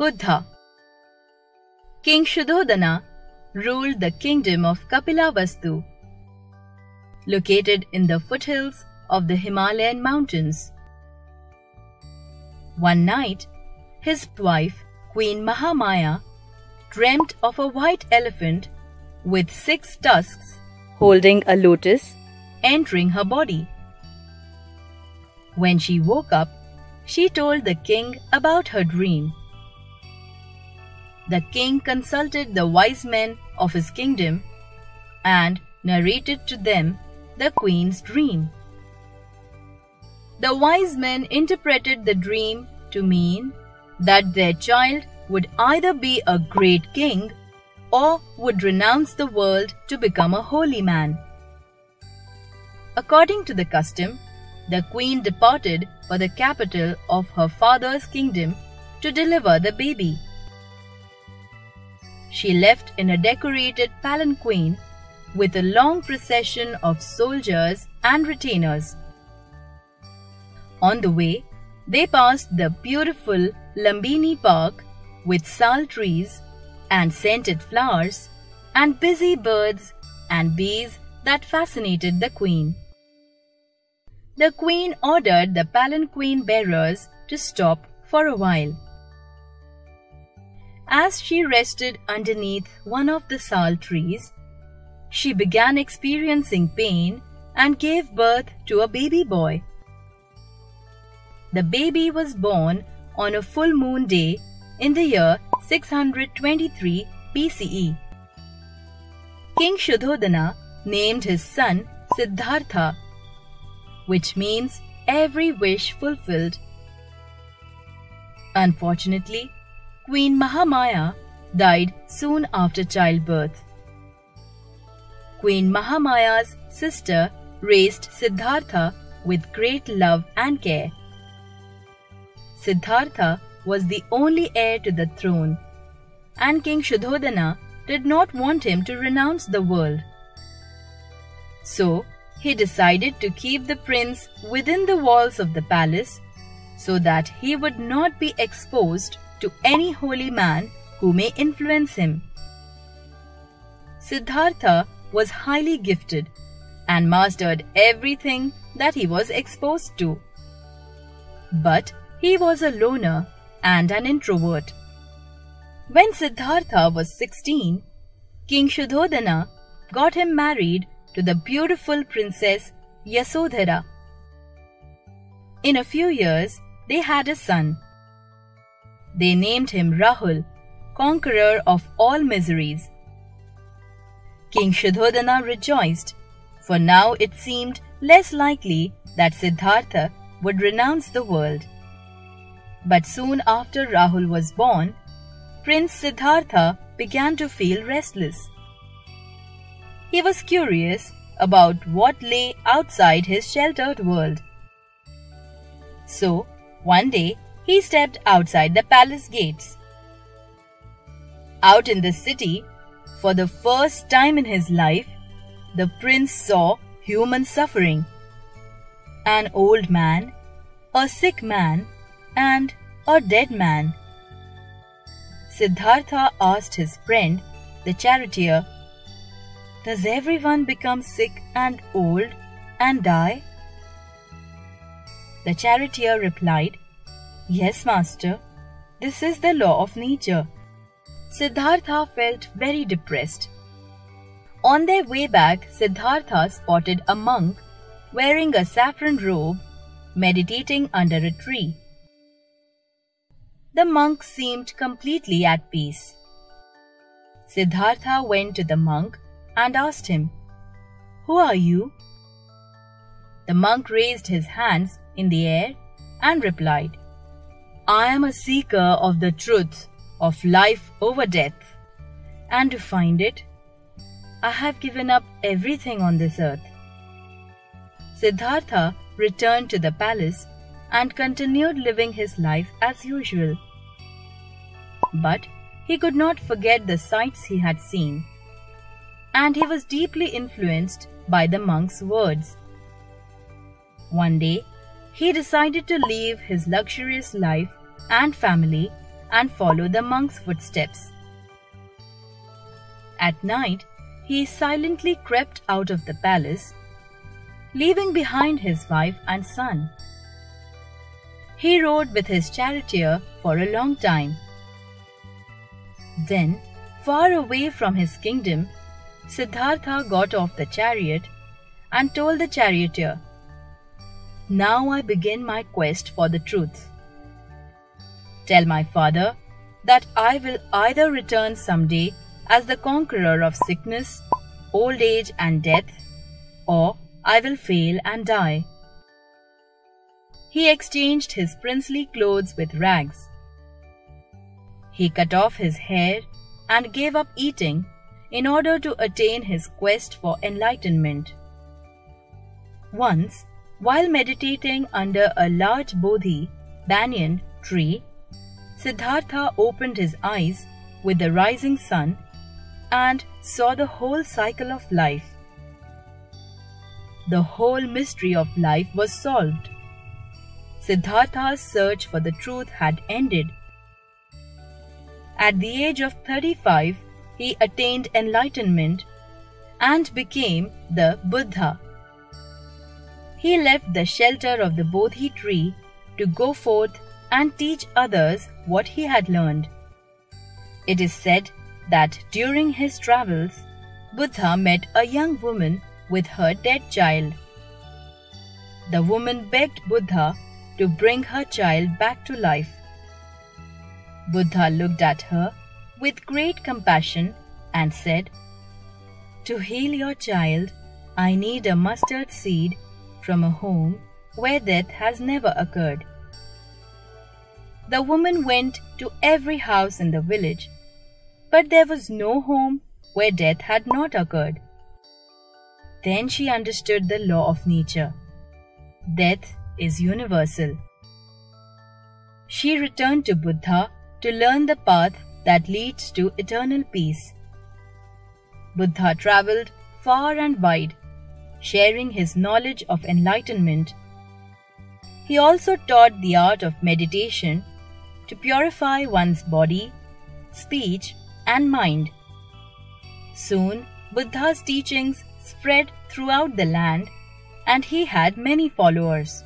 Buddha. King Shuddhodana ruled the kingdom of Kapilavastu, located in the foothills of the Himalayan mountains. One night, his wife, Queen Mahamaya, dreamt of a white elephant with 6 tusks holding a lotus entering her body. When she woke up, she told the king about her dream. The king consulted the wise men of his kingdom and narrated to them the queen's dream. The wise men interpreted the dream to mean that their child would either be a great king or would renounce the world to become a holy man. According to the custom, the queen departed for the capital of her father's kingdom to deliver the baby. She left in a decorated palanquin with a long procession of soldiers and retainers. On the way, they passed the beautiful Lumbini Park with sal trees and scented flowers and busy birds and bees that fascinated the queen. The queen ordered the palanquin bearers to stop for a while. As she rested underneath one of the sal trees, she began experiencing pain and gave birth to a baby boy. The baby was born on a full moon day in the year 623 BCE. King Shuddhodana named his son Siddhartha, which means every wish fulfilled. Unfortunately, Queen Mahamaya died soon after childbirth. Queen Mahamaya's sister raised Siddhartha with great love and care. Siddhartha was the only heir to the throne, and King Shuddhodana did not want him to renounce the world. So, he decided to keep the prince within the walls of the palace so that he would not be exposed to any holy man who may influence him. Siddhartha was highly gifted and mastered everything that he was exposed to. But he was a loner and an introvert. When Siddhartha was 16, King Shuddhodana got him married to the beautiful princess Yasodhara. In a few years, they had a son. They named him Rahul, conqueror of all miseries. King Shuddhodana rejoiced, for now it seemed less likely that Siddhartha would renounce the world. But soon after Rahul was born, Prince Siddhartha began to feel restless. He was curious about what lay outside his sheltered world. So, one day, he stepped outside the palace gates. Out in the city, for the first time in his life, the prince saw human suffering. An old man, a sick man, and a dead man. Siddhartha asked his friend, the charioteer, "Does everyone become sick and old and die?" The charioteer replied, "Yes, master. This is the law of nature." Siddhartha felt very depressed. On their way back, Siddhartha spotted a monk wearing a saffron robe, meditating under a tree. The monk seemed completely at peace. Siddhartha went to the monk and asked him, "Who are you?" The monk raised his hands in the air and replied, "I am a seeker of the truth of life over death, and to find it, I have given up everything on this earth." Siddhartha returned to the palace and continued living his life as usual. But he could not forget the sights he had seen, and he was deeply influenced by the monk's words. One day, he decided to leave his luxurious life and family and follow the monk's footsteps. At night, he silently crept out of the palace, leaving behind his wife and son. He rode with his charioteer for a long time. Then, far away from his kingdom, Siddhartha got off the chariot and told the charioteer, "Now I begin my quest for the truth. Tell my father that I will either return someday as the conqueror of sickness, old age and death, or I will fail and die." He exchanged his princely clothes with rags. He cut off his hair and gave up eating in order to attain his quest for enlightenment. Once, while meditating under a large Bodhi banyan tree, Siddhartha opened his eyes with the rising sun and saw the whole cycle of life. The whole mystery of life was solved. Siddhartha's search for the truth had ended. At the age of 35, he attained enlightenment and became the Buddha. He left the shelter of the Bodhi tree to go forth and teach others what he had learned. It is said that during his travels, Buddha met a young woman with her dead child. The woman begged Buddha to bring her child back to life. Buddha looked at her with great compassion and said, "To heal your child, I need a mustard seed from a home where death has never occurred." The woman went to every house in the village, but there was no home where death had not occurred. Then she understood the law of nature. Death is universal. She returned to Buddha to learn the path that leads to eternal peace. Buddha traveled far and wide, sharing his knowledge of enlightenment. He also taught the art of meditation to purify one's body, speech, and mind. Soon, Buddha's teachings spread throughout the land, and he had many followers.